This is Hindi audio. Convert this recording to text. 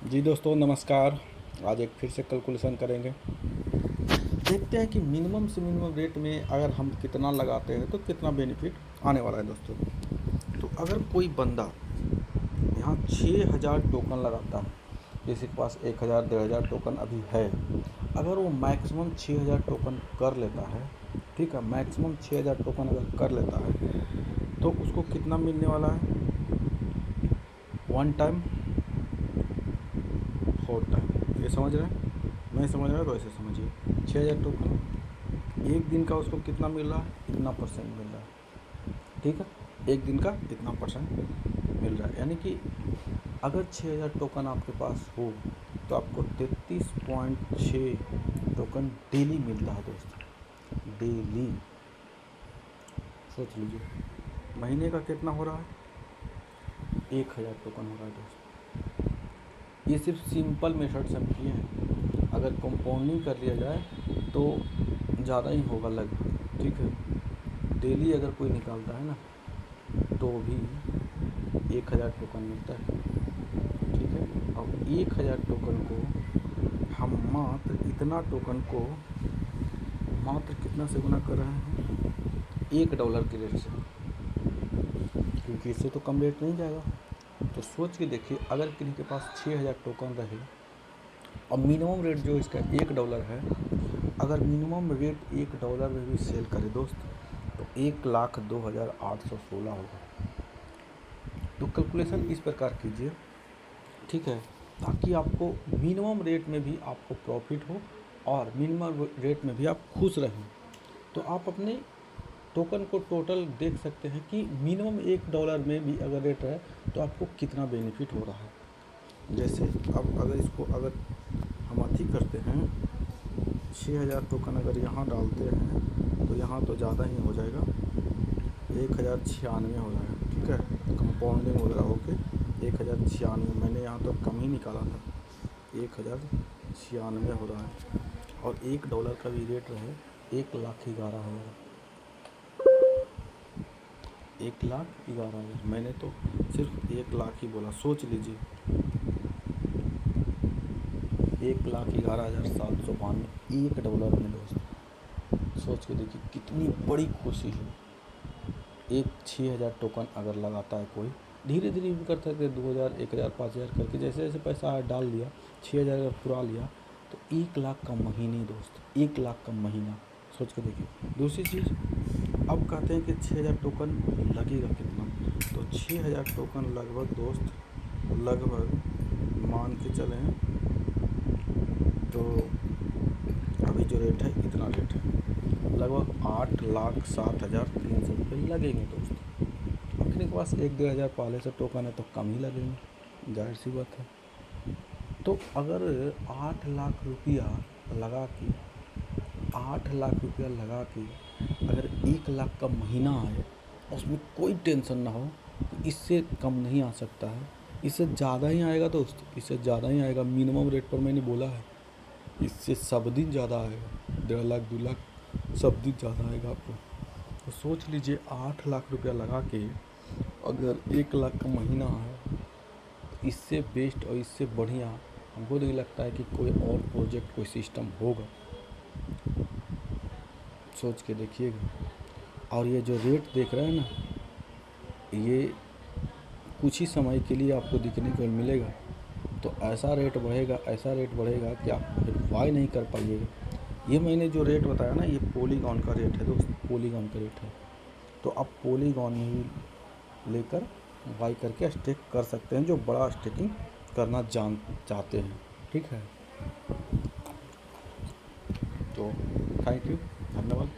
जी दोस्तों नमस्कार। आज एक फिर से कैलकुलेशन करेंगे। देखते हैं कि मिनिमम से मिनिमम रेट में अगर हम कितना लगाते हैं तो कितना बेनिफिट आने वाला है दोस्तों। तो अगर कोई बंदा यहाँ 6000 टोकन लगाता है, किसी के पास 1000 1500 टोकन अभी है, अगर वो मैक्सिमम 6000 टोकन कर लेता है, ठीक है, मैक्सिमम 6000 टोकन अगर कर लेता है तो उसको कितना मिलने वाला है? One time 4 time. ये समझ रहे हैं? नहीं समझ रहे तो ऐसे समझिए। 6000 टोकन एक दिन का उसको कितना मिल रहा है? इतना परसेंट मिल रहा है, ठीक है, एक दिन का इतना परसेंट मिल रहा है। यानी कि अगर 6000 टोकन आपके पास हो तो आपको 33.6 टोकन डेली मिलता है दोस्तों, डेली। सोच लीजिए महीने का कितना हो रहा है? 1000 टोकन हो रहा है दोस्तों। ये सिर्फ सिंपल मेथड से हम किए हैं। अगर कंपाउंडिंग कर लिया जाए तो ज़्यादा ही होगा लगभग, ठीक है। डेली अगर कोई निकालता है ना तो भी 1000 टोकन मिलता है, ठीक है। और 1000 टोकन को हम मात्र इतना टोकन को मात्र कितना से गुना कर रहे हैं? $1 के रेट से, क्योंकि इससे तो कम रेट नहीं जाएगा। तो सोच के देखिए, अगर किसी के पास 6000 टोकन रहे और मिनिमम रेट जो इसका $1 है, अगर मिनिमम रेट $1 में भी सेल करे दोस्त तो 1,02,816 होगा। तो कैलकुलेशन इस प्रकार कीजिए, ठीक है, ताकि आपको मिनिमम रेट में भी आपको प्रॉफिट हो और मिनिमम रेट में भी आप खुश रहें। तो आप अपने टोकन को टोटल देख सकते हैं कि मिनिमम $1 में भी अगर रेट है तो आपको कितना बेनिफिट हो रहा है। जैसे अब अगर इसको अगर हम अथी करते हैं, 6000 टोकन अगर यहाँ डालते हैं तो यहाँ तो ज़्यादा ही हो जाएगा, 1096 हो जाएगा, ठीक है। कंपाउंडिंग वगैरह होके 1096, मैंने यहाँ तो कम ही निकाला था, 1096 हो रहा है। और $1 का भी रेट रहे 1,11,000, 1,11,000। मैंने तो सिर्फ 1,00,000 ही बोला, सोच लीजिए, 1,11,792 $1 में दोस्त। सोच के देखिए कितनी बड़ी खुशी है। एक 6000 टोकन अगर लगाता है कोई, धीरे धीरे भी कर सकते, 2000 1000 5000 करके जैसे जैसे पैसा डाल दिया, 6000 अगर पुरा लिया तो 1,00,000 का महीने दोस्त, 1,00,000 का महीना। सोच के देखिए। दूसरी चीज़, अब कहते हैं कि 6000 टोकन लगेगा कितना, तो 6000 टोकन लगभग दोस्त, लगभग मान के चलें तो अभी जो रेट है इतना रेट है, लगभग 8,07,300 रुपये लगेंगे दोस्त। अपने के पास 1-2 हज़ार पहले से टोकन है तो कम ही लगेंगे, जाहिर सी बात है। तो अगर 8,00,000 रुपया लगा के 8,00,000 रुपया लगा के अगर 1,00,000 का महीना आए, उसमें कोई टेंशन ना हो कि इससे कम नहीं आ सकता है, इससे ज़्यादा ही आएगा दोस्त, इससे ज़्यादा ही आएगा। मिनिमम रेट पर मैंने बोला है, इससे सब दिन ज़्यादा आएगा, 1.5 लाख 2 लाख सब दिन ज़्यादा आएगा आपको। तो सोच लीजिए 8,00,000 रुपया लगा के अगर 1,00,000 का महीना है, इससे बेस्ट और इससे बढ़िया हमको नहीं लगता है कि कोई और प्रोजेक्ट, कोई सिस्टम होगा। सोच के देखिएगा। और ये जो रेट देख रहे हैं ना, ये कुछ ही समय के लिए आपको दिखने को मिलेगा। तो ऐसा रेट बढ़ेगा, ऐसा रेट बढ़ेगा कि आप वेरीफाई नहीं कर पाइएगा। ये मैंने जो रेट बताया ना, ये पॉलीगॉन का रेट है दोस्त, पॉलीगॉन का रेट है। तो आप पॉलीगॉन में ही लेकर बाई करके स्टेक कर सकते हैं, जो बड़ा स्टेकिंग करना चाहते हैं, ठीक है। तो थैंक यू, धन्यवाद।